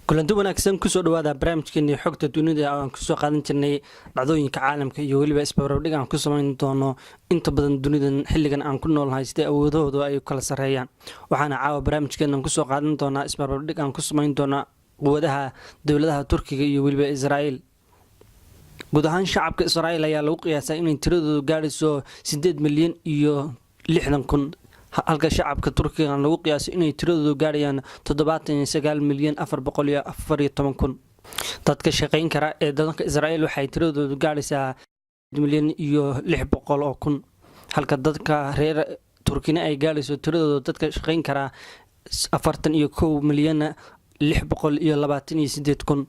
kulanti wanaagsan kusoo dhawaada barnaamijkeena xogta dunida oo aan kusoo qaadan jirnay dhacdooyinka caalamka iyo waliba isbarbardhig aan ku samayn doono inta badan dunidan xilligan aan ku noolnahay sida awoodahooda ay kala sareeyaan waxaana caawa barnaamijkeena kusoo qaadan doonaa isbarbardhig aan ku samayn doona quwadaha dowladaha Turkiga iyo waliba Israa'iil guud ahaan shacabka Israa'iil ayaa lagu qiyaasay inay tiradoodu gaarayso 8 milyan iyo 60,000 halka shacabka Turkiga lagu qiyaasay inay tiradoodu gaarayaan 79 milyan 414,000 dadka shaqeyn kara ee dalka Israa'iil waxay tiradoodu gaaraysaa milyan iyo 600,000 halka dadka reer Turkiga ay gaarayso tiradoodu dadka shaqeyn kara 41 milyan 628,000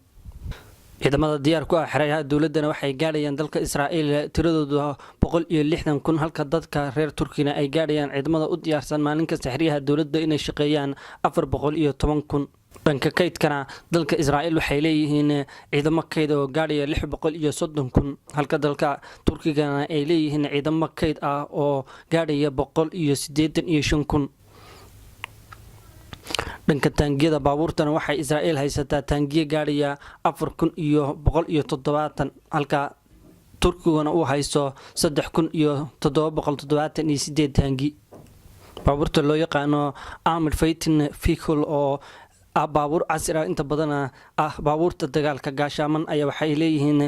ciidamada diyaar ku ah xeryaha dawladana waxay gaarayaan dalka Israa'iil tiradoodu 160,000 halka dadka reer Turkiga ay gaarayaan ciidamada u diyaarsan maalin kasta xeryaha dawladda inay shaqeeyaan 410,000 dhanka kaydkana dalka Israa'iil waxay leeyihiin ciidamo kayd oo gaaraya 630,000 halka dalka Turkiga ay leeyihiin ciidamo kayd ah oo gaaraya 185,000 dhanka taangiyada baabuurtana waxay Israa'iil haysataa taangiye gaaraya 4,170 halka Turkiguna uu haysto 3,778 taangi baabuurta loo yaqaano armored fighting vehicle oo baabuur casri ah inta badan baabuurta dagaalka gaashaaman ayaa waxay leeyihiin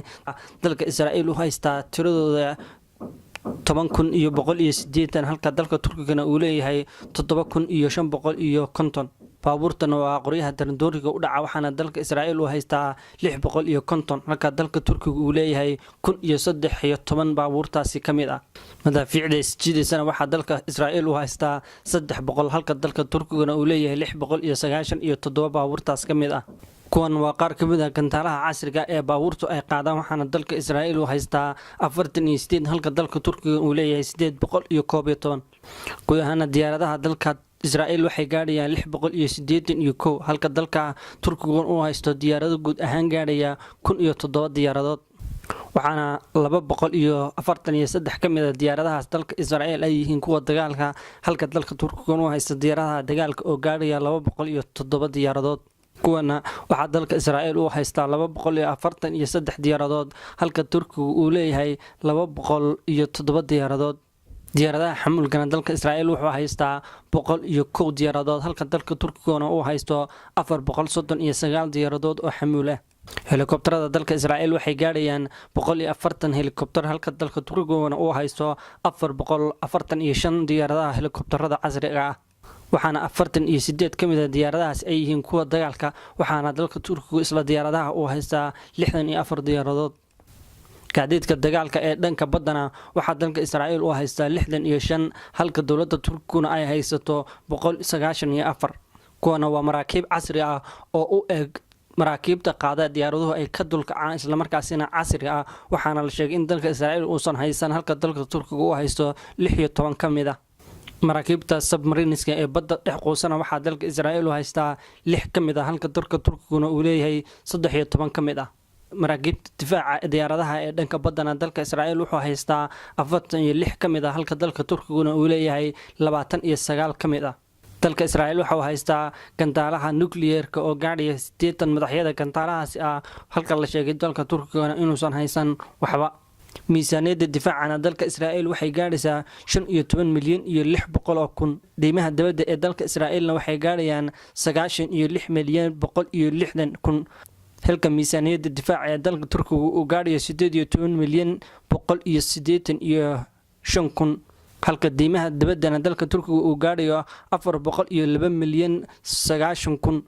dalka Israa'iil uu haystaa tiradooda 10,180 halka dalka Turkiga uu leeyahay 7,550 baabuurtana waa qoryaha dardooriga u dhaca waxaana dalka Israa'iil uu haystaa 650 halka dalka Turkiga uu leeyahay 1,013 baabuurtaasi kamid ah madaafiicda isjiideysana waxa dalka Israa'iil uu haystaa 300 halka dalka Turkiga uu leeyahay 697 baabuurtaas kamid ah kuwan waa qaar kamid ah gantaalaha casriga ee baabuurtu ay qaadaan waxaana dalka Israa'iil uu haystaa 48 halka dalka Turkiga uu leeyahay 811 gudaha diyaaradaha dalka Israa'iil waxay gaarayaan 681 halka dalka Turkiga uu haysto diyaarado guud ahaan gaaraya 1,007 diyaaradood waxaana 243 kamid ah diyaaradahaas dalka Israa'iil ay yihiin kuwa dagaalka halka dalka Turkiga uu haysto diyaaradaha dagaalka oo gaaraya 207 diyaaradood kuwana waxa dalka Israa'iil uu haystaa 243 diyaaradood halka Turkiga uu leeyahay 207 diyaaradood diyaaradaha xamuulkana dalka Israa'iil wuxuu haystaa 101 diyaaradood halka dalka Turkiga uu haysto 439 diyaaradood oo xamuul ah helikobtarada dalka Israa'iil waxay gaarayaan 140 helikobtar halka dalka Turkiga uu haysto 445 diyaaradaha helikobtarada casriga ah waxaana 48 kamid ah diyaaradahaas ay yihiin kuwa dagaalka waxaana dalka Turkiga isla diyaaradaha uu haystaa 64 diyaaradood gaadiidka dagaalka ee dhanka badana waxa dalka Israa'iil uu haystaa 65 halka dawladda Turkiga ay haysato 194 kuwana waa maraakiib casri ah oo u eg maraakiibta qaada diyaaraduhu ay ka dulkacaan isla markaasina casri ah waxaana la sheegay in dalka Israa'iil uusan haysan halka dalka Turkiga uu haysto 16 kamid ah maraakiibta submarineska ee badda dhex qoosana waxa dalka Israa'iil uu haystaa 6 kamid ah halka dalka Turkiga uu leeyahay 13 kamid ah maraakiibta difaaca diyaaradaha ee dhanka badana dalka Israa'iil wuxuu haystaa 46 kamid ah halka dalka Turkiga uu leeyahay 29 kamid ah dalka Israa'iil wuxuu haystaa gantaalaha nuclear-ka oo gaaraya 80 madaxyada gantaalahaas halka la sheegay dalka Turkiga inuusan haysan waxba miisaaniyadda difaacana dalka Israa'iil waxay gaaraysaa 15 milyan iyo 600,000 deymaha dawladda ee dalka Israa'iilna waxay gaarayaan 96 milyan 160,000 halka miisaaniyadda difaaca ee dalka Turkiga uu gaarayo 18 milyan 185,000 halka deymaha dawladda dalka Turkiga uu gaarayo 402 milyan 90,000